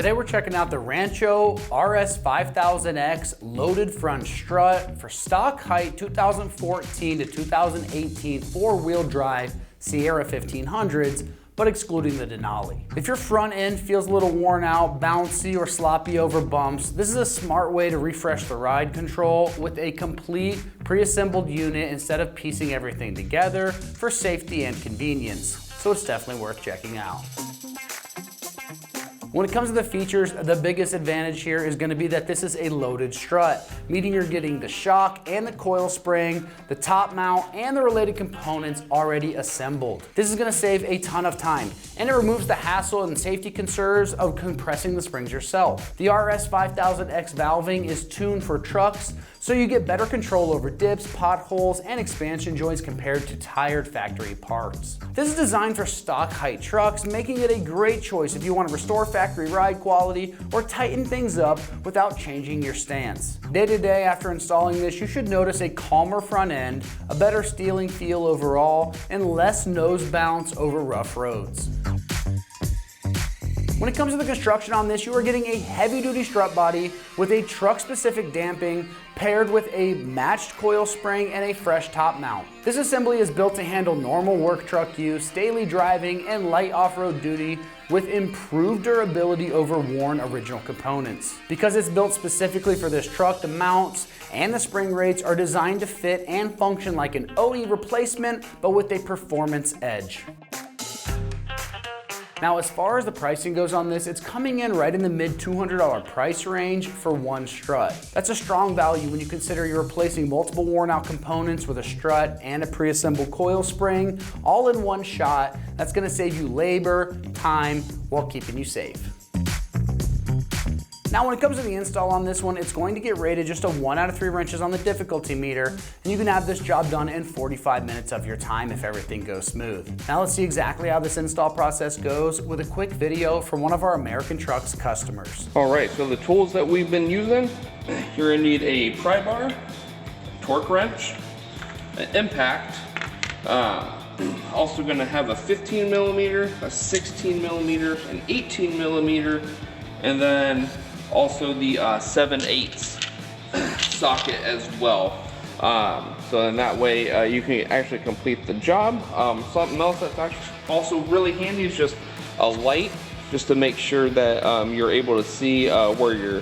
Today we're checking out the Rancho RS5000X loaded front strut for stock height 2014 to 2018 four-wheel drive Sierra 1500s, but excluding the Denali. If your front end feels a little worn out, bouncy, or sloppy over bumps, this is a smart way to refresh the ride control with a complete pre-assembled unit instead of piecing everything together for safety and convenience. So it's definitely worth checking out. When it comes to the features, the biggest advantage here is going to be that this is a loaded strut, meaning you're getting the shock and the coil spring, the top mount, and the related components already assembled. This is going to save a ton of time, and it removes the hassle and safety concerns of compressing the springs yourself. The RS5000X valving is tuned for trucks, so you get better control over dips, potholes, and expansion joints compared to tired factory parts. This is designed for stock height trucks, making it a great choice if you want to restore factory ride quality or tighten things up without changing your stance. Day to day after installing this, you should notice a calmer front end, a better steering feel overall, and less nose bounce over rough roads. When it comes to the construction on this, you are getting a heavy-duty strut body with a truck-specific damping paired with a matched coil spring and a fresh top mount. This assembly is built to handle normal work truck use, daily driving, and light off-road duty with improved durability over worn original components. Because it's built specifically for this truck, the mounts and the spring rates are designed to fit and function like an OE replacement, but with a performance edge. Now, as far as the pricing goes on this, it's coming in right in the mid $200 price range for one strut. That's a strong value when you consider you're replacing multiple worn out components with a strut and a pre-assembled coil spring, all in one shot. That's gonna save you labor, time, while keeping you safe. Now, when it comes to the install on this one, it's going to get rated just a 1 out of 3 wrenches on the difficulty meter, and you can have this job done in 45 minutes of your time if everything goes smooth. Now let's see exactly how this install process goes with a quick video from one of our AmericanTrucks customers. All right, so the tools that we've been using, you're gonna need a pry bar, torque wrench, an impact, also gonna have a 15 millimeter, a 16 millimeter, an 18 millimeter, and then also the 7/8 socket as well. So in that way you can actually complete the job. Something else that's actually also really handy is just a light, just to make sure that you're able to see where you're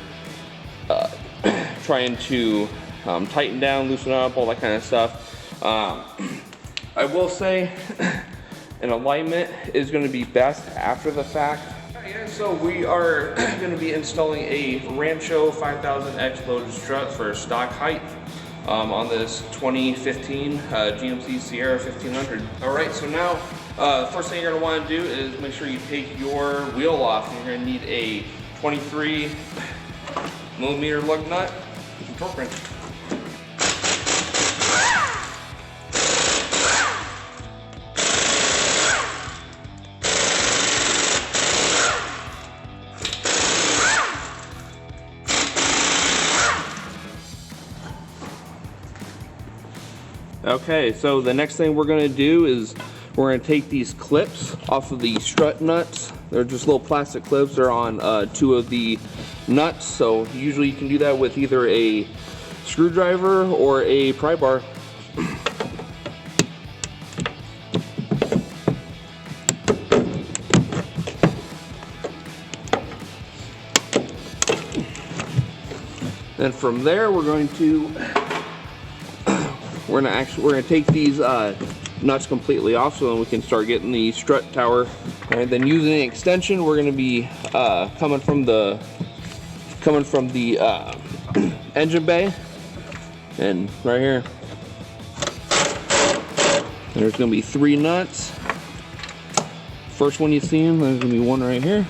trying to tighten down, loosen up, all that kind of stuff. I will say an alignment is going to be best after the fact. So we are going to be installing a Rancho 5000X loaded strut for stock height on this 2015 GMC Sierra 1500. All right, so now the first thing you're going to want to do is make sure you take your wheel off. You're going to need a 23 millimeter lug nut and torque wrench. Okay, so the next thing we're going to do is we're going to take these clips off of the strut nuts. They're just little plastic clips. They're on 2 of the nuts, so usually you can do that with either a screwdriver or a pry bar. Then from there we're going to take these nuts completely off so then we can start getting the strut tower. And then using the extension, we're going to be coming from the engine bay, and right here there's going to be 3 nuts. First one you see, there's going to be one right here,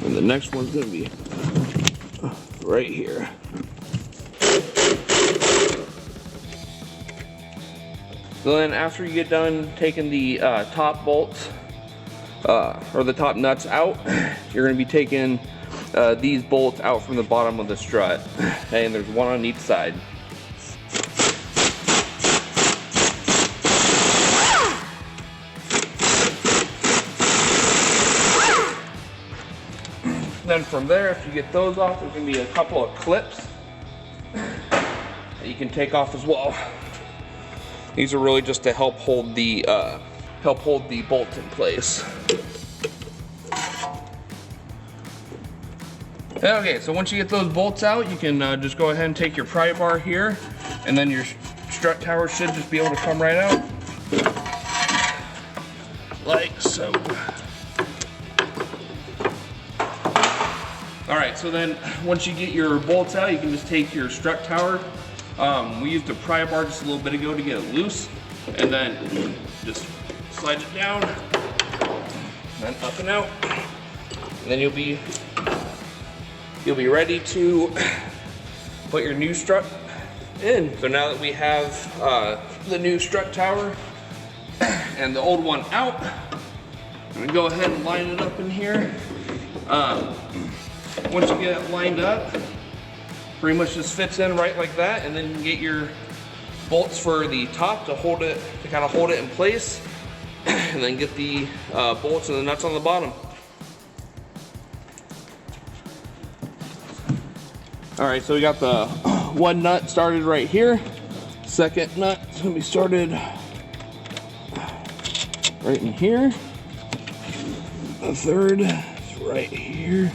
and the next one's going to be right here. So then after you get done taking the top bolts or the top nuts out, you're going to be taking these bolts out from the bottom of the strut, and there's one on each side. then from there, after you get those off, there's gonna be a couple of clips that you can take off as well. These are really just to help hold the bolt in place. Okay, so once you get those bolts out, you can just go ahead and take your pry bar here, and then your strut tower should just be able to come right out, like so. All right, so then once you get your bolts out, you can just take your strut tower. We used a pry bar just a little bit ago to get it loose, and then just slide it down, and then up and out, and then you'll be ready to put your new strut in. So now that we have the new strut tower and the old one out, I'm gonna go ahead and line it up in here. Once you get it lined up, pretty much just fits in right like that, and then you can get your bolts for the top to hold it, to kind of hold it in place, and then get the bolts and the nuts on the bottom. All right, so we got the one nut started right here. Second nut is gonna be started right in here. The third is right here.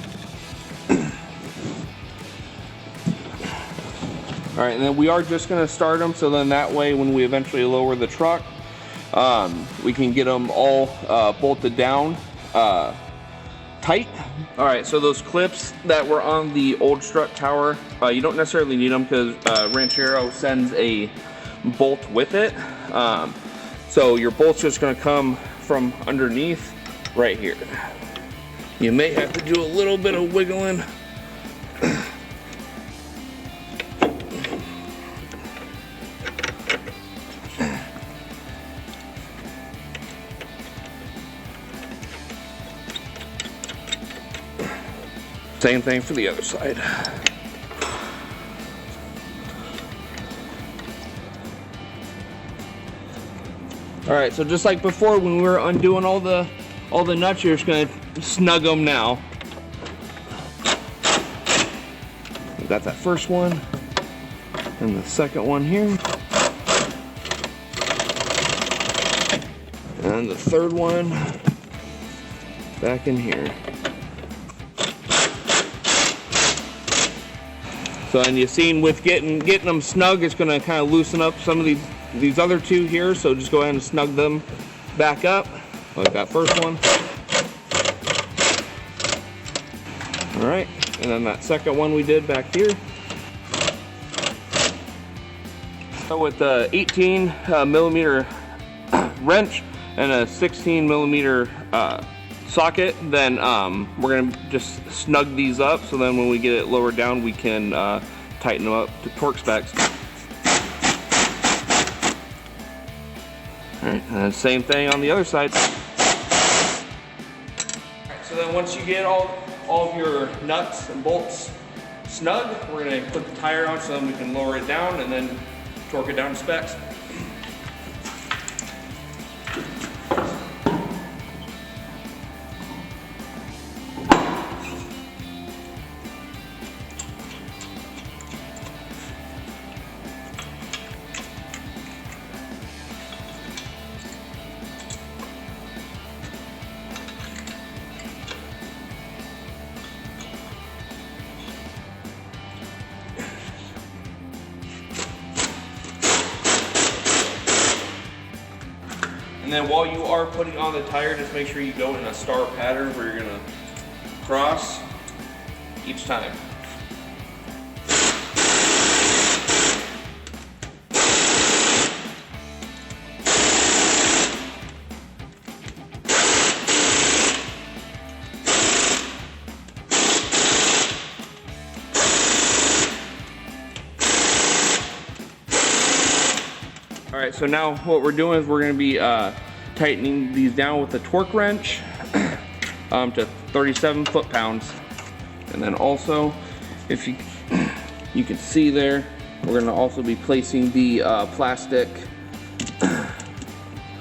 All right, and then we are just gonna start them, so then that way when we eventually lower the truck, we can get them all bolted down tight. All right, so those clips that were on the old strut tower, you don't necessarily need them because Rancho sends a bolt with it. So your bolt's just gonna come from underneath right here. You may have to do a little bit of wiggling. Same thing for the other side. All right, so just like before when we were undoing all the nuts, you're just gonna snug them now. We got that first one, and the second one here, and the third one back in here. So, and you've seen with getting them snug, it's gonna kind of loosen up some of these other two here. So just go ahead and snug them back up, like that first one. All right, and then that second one we did back here. So with the 18 millimeter wrench and a 16 millimeter socket, then we're gonna just snug these up, so then when we get it lowered down, we can tighten them up to torque specs. All right, and then same thing on the other side. All right, so then once you get all of your nuts and bolts snug, we're gonna put the tire on so then we can lower it down and then torque it down to specs. And then while you are putting on the tire, just make sure you go in a star pattern where you're gonna cross each time. All right, so now what we're doing is we're gonna be tightening these down with a torque wrench to 37 foot-pounds. And then also, if you can see there, we're gonna also be placing the plastic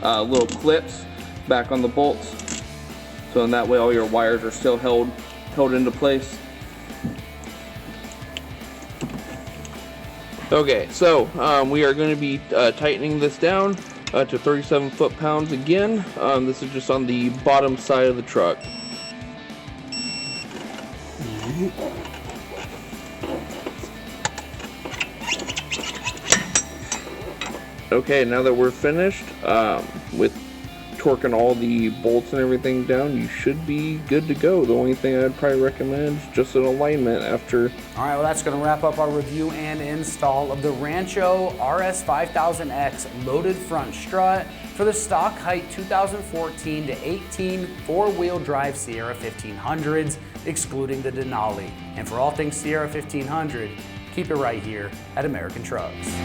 little clips back on the bolts. So in that way all your wires are still held held into place. Okay, so we are going to be tightening this down to 37 foot-pounds again. This is just on the bottom side of the truck. Okay, now that we're finished with torquing all the bolts and everything down, you should be good to go. The only thing I'd probably recommend is just an alignment after. All right, well, that's going to wrap up our review and install of the Rancho RS5000X loaded front strut for the stock height 2014 to 18 four-wheel drive Sierra 1500s, excluding the Denali. And for all things Sierra 1500, keep it right here at American Trucks.